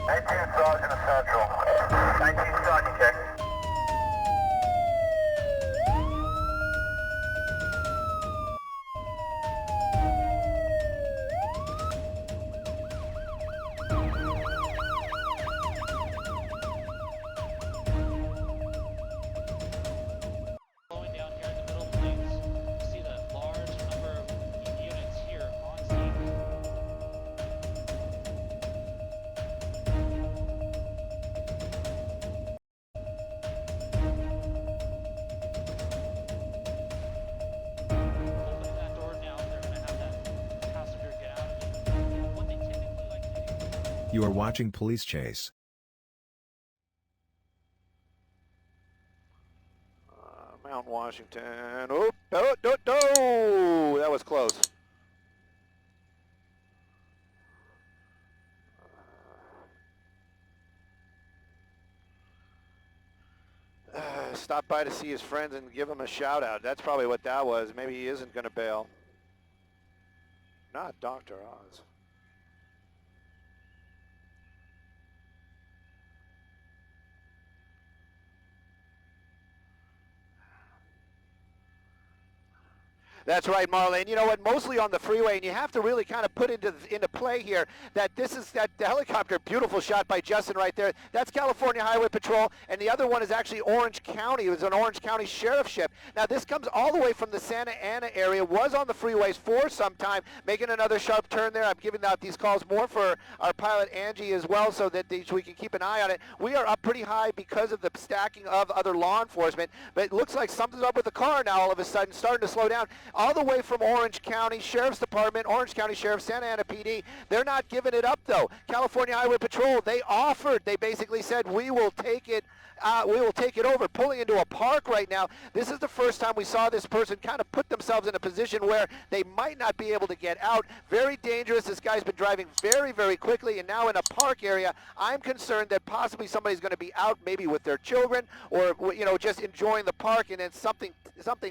18 Sergeant Central. 19 Sergeant, check. Flowing down here in the middle lanes. You see the large number of units here on scene. Opening that door now, they're going to have that passenger get out of it. What they typically like to do. You are watching Police Chase. Mount Washington. Oh, no, no, no! That was close. Stop by to see his friends and give him a shout out. That's probably what that was. Maybe he isn't going to bail. Not Dr. Oz. That's right, Marlene. You know what? Mostly on the freeway, and you have to really kind of put into play here that this is that helicopter. Beautiful shot by Justin right there. That's California Highway Patrol, and the other one is actually Orange County. It was an Orange County Sheriff ship. Now this comes all the way from the Santa Ana area. Was on the freeways for some time, making another sharp turn there. I'm giving out these calls more for our pilot Angie as well, so that we can keep an eye on it. We are up pretty high because of the stacking of other law enforcement, but it looks like something's up with the car now. All of a sudden, starting to slow down. All the way from Orange County Sheriff's Department, Orange County Sheriff, Santa Ana PD. They're not giving it up though. California Highway Patrol, they offered, they basically said, we will take it over, pulling into a park right now. This is the first time we saw this person kind of put themselves in a position where they might not be able to get out. Very dangerous. This guy's been driving very, very quickly, and now in a park area. I'm concerned that possibly somebody's going to be out maybe with their children, or just enjoying the park, and then something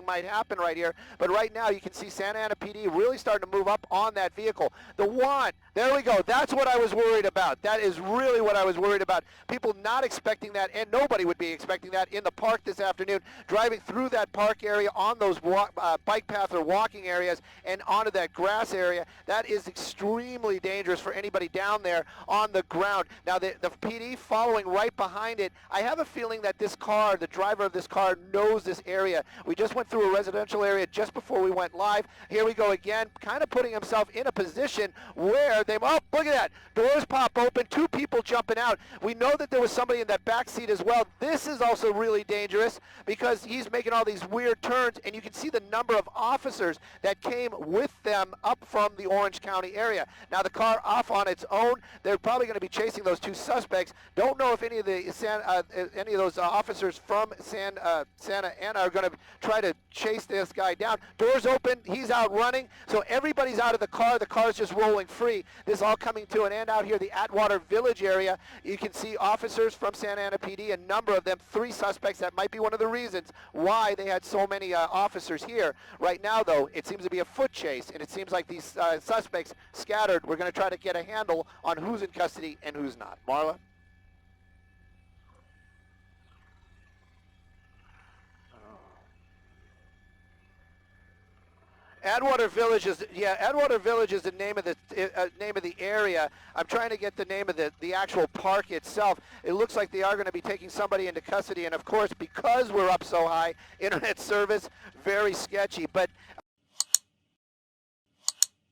might happen right here. But right now you can see Santa Ana PD really starting to move up on that vehicle. The one, there we go. That's what I was worried about. That is really what I was worried about. People not expecting that, and nobody would be expecting that in the park this afternoon, driving through that park area on those bike path or walking areas and onto that grass area. That is extremely dangerous for anybody down there on the ground. Now the PD following right behind it, I have a feeling that this car, the driver of this car, knows this area. We just went through a residential area just before we went live. Here we go again, kind of putting himself in a position where they, oh, look at that, doors pop open, two people jumping out. We know that there was somebody in that back seat as well. This is also really dangerous because he's making all these weird turns, and you can see the number of officers that came with them up from the Orange County area. Now the car off on its own. They're probably going to be chasing those two suspects. Don't know if any of those officers from Santa Ana are going to try to chase this guy down. Doors open, he's out running, so everybody's out of the car. The car's just rolling free. This is all coming to an end out here, the Atwater Village area. You can see officers from Santa Ana PD, a number of them, 3 suspects. That might be one of the reasons why they had so many officers here. Right now, though, it seems to be a foot chase, and it seems like these suspects scattered. We're going to try to get a handle on who's in custody and who's not. Marla? Atwater Village is Atwater Village is the name of the area. I'm trying to get the name of the actual park itself. It looks like they are going to be taking somebody into custody, and of course, because we're up so high, internet service very sketchy. But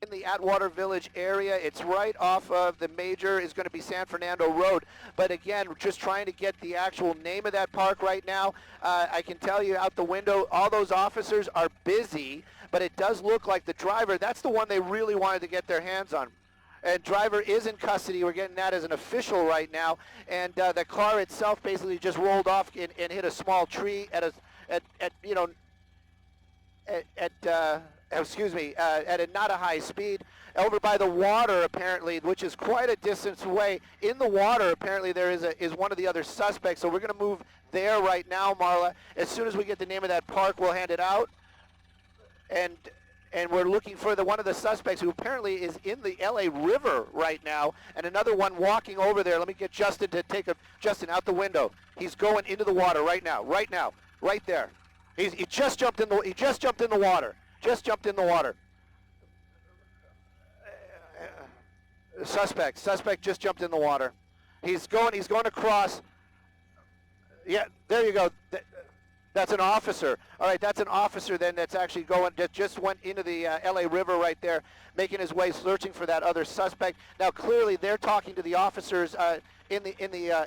in the Atwater Village area, it's right off of the major, is going to be San Fernando Road. But again, we're just trying to get the actual name of that park right now. I can tell you out the window, all those officers are busy, but it does look like the driver, that's the one they really wanted to get their hands on. And driver is in custody. We're getting that as an official right now. And the car itself basically just rolled off and hit a small tree at not a high speed, over by the water apparently, which is quite a distance away. In the water apparently there is one of the other suspects, so we're going to move there right now, Marla. As soon as we get the name of that park, we'll hand it out. and we're looking for one of the suspects who apparently is in the LA River right now, and another one walking over there. Let me get Justin to Justin out the window. He's going into the water right now, right there. He just jumped in the water. Just jumped in the water. Suspect just jumped in the water. He's going across. Yeah, there you go. That's an officer. All right, that's an officer then that's actually just went into the LA River right there, making his way, searching for that other suspect. Now clearly they're talking to the officers in the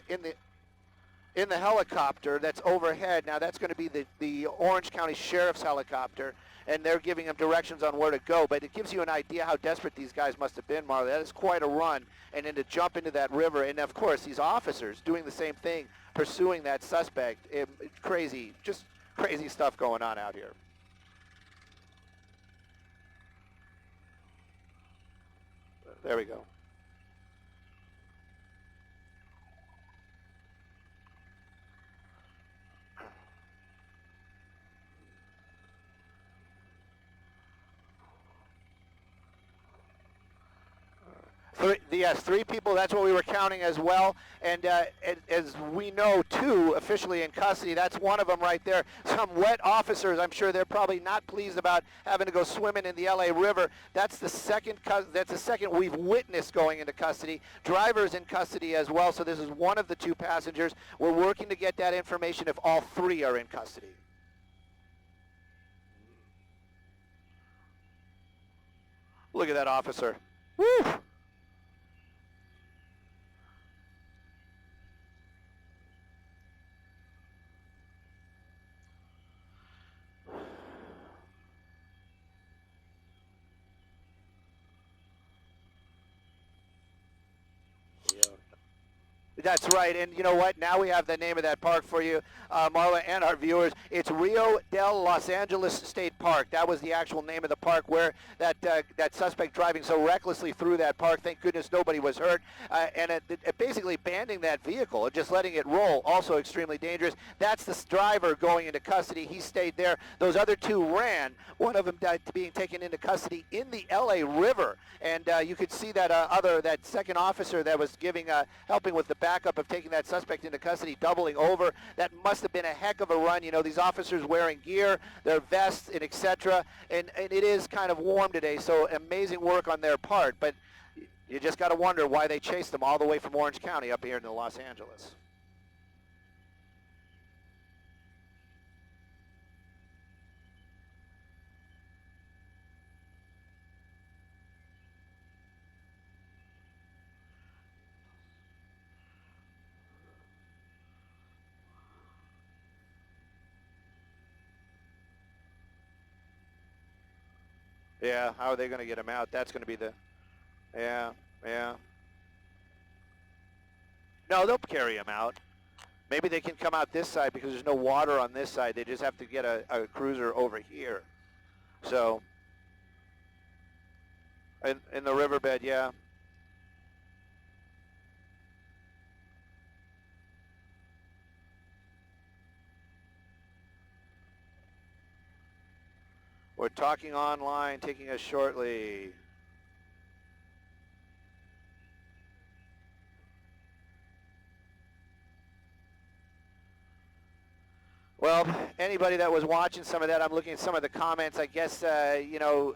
helicopter that's overhead. Now that's going to be the Orange County Sheriff's helicopter, and they're giving them directions on where to go. But it gives you an idea how desperate these guys must have been, Marley. That is quite a run, and then to jump into that river, and of course these officers doing the same thing, pursuing that suspect. Crazy, just crazy stuff going on out here. There we go. Yes, 3 people, that's what we were counting as well. And as we know, 2 officially in custody. That's one of them right there. Some wet officers, I'm sure they're probably not pleased about having to go swimming in the LA River. That's the second we've witnessed going into custody. Drivers in custody as well, so this is one of the 2 passengers. We're working to get that information if all 3 are in custody. Look at that officer. Woo! That's right, and you know what? Now we have the name of that park for you, Marla, and our viewers. It's Rio del Los Angeles State Park. That was the actual name of the park where that suspect driving so recklessly through that park. Thank goodness nobody was hurt. And it basically abandoning that vehicle and just letting it roll, also extremely dangerous. That's the driver going into custody. He stayed there. Those other 2 ran. One of them being taken into custody in the LA River. And you could see that second officer that was helping with the backup of taking that suspect into custody, doubling over. That must have been a heck of a run. You know, these officers wearing gear, their vests, and etc. And it is kind of warm today, so amazing work on their part. But you just got to wonder why they chased them all the way from Orange County up here into Los Angeles. Yeah, how are they going to get him out? That's going to be yeah. No, they'll carry him out. Maybe they can come out this side because there's no water on this side. They just have to get a cruiser over here. So, in the riverbed, yeah. We're talking online, taking us shortly. Well, anybody that was watching some of that, I'm looking at some of the comments. I guess, you know,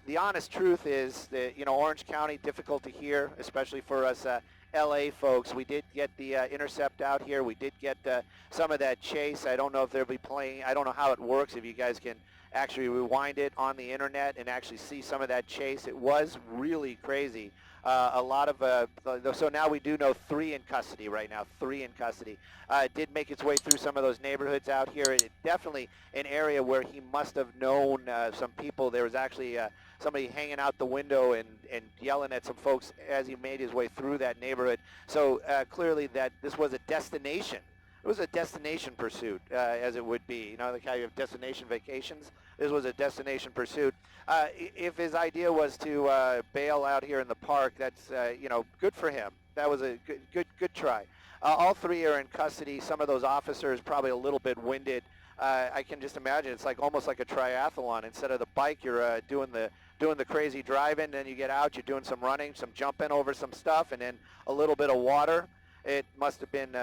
the honest truth is that, you know, Orange County, difficult to hear, especially for us LA folks. We did get the intercept out here. We did get some of that chase. I don't know if they'll be playing. I don't know how it works, if you guys can actually rewind it on the internet and actually see some of that chase. It was really crazy. A lot of, so now we do know 3 in custody right now, 3 in custody. It did make its way through some of those neighborhoods out here. It definitely an area where he must have known some people. There was actually somebody hanging out the window and yelling at some folks as he made his way through that neighborhood. So clearly that this was a destination. It was a destination pursuit, as it would be. You know, like how you have destination vacations. This was a destination pursuit. If his idea was to bail out here in the park, that's you know, good for him. That was a good try. All 3 are in custody. Some of those officers probably a little bit winded I can just imagine it's like almost like a triathlon. Instead of the bike, you're doing the crazy driving, then you get out, you're doing some running, some jumping over some stuff, and then a little bit of water. It must have been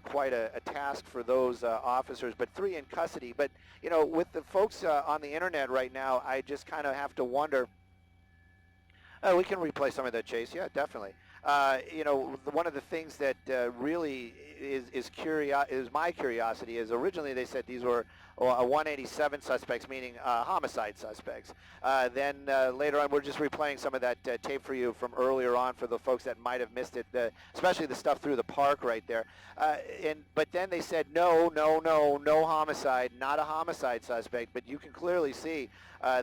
quite a task for those officers, but 3 in custody. But you know, with the folks on the internet right now, I just kind of have to wonder. We can replay some of that, Chase. Yeah, definitely. You know, one of the things that really is my curiosity is originally they said these were 187 suspects, meaning homicide suspects. Then later on, we're just replaying some of that tape for you from earlier on for the folks that might have missed it, especially the stuff through the park right there. But then they said no homicide, not a homicide suspect. But you can clearly see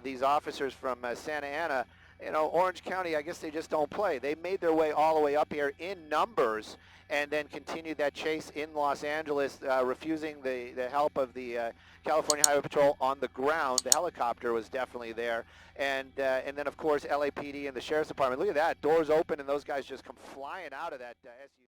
these officers from Santa Ana. You know, Orange County, I guess they just don't play. They made their way all the way up here in numbers and then continued that chase in Los Angeles, refusing the help of the California Highway Patrol on the ground. The helicopter was definitely there. And then, of course, LAPD and the Sheriff's Department. Look at that. Doors open, and those guys just come flying out of that SUV.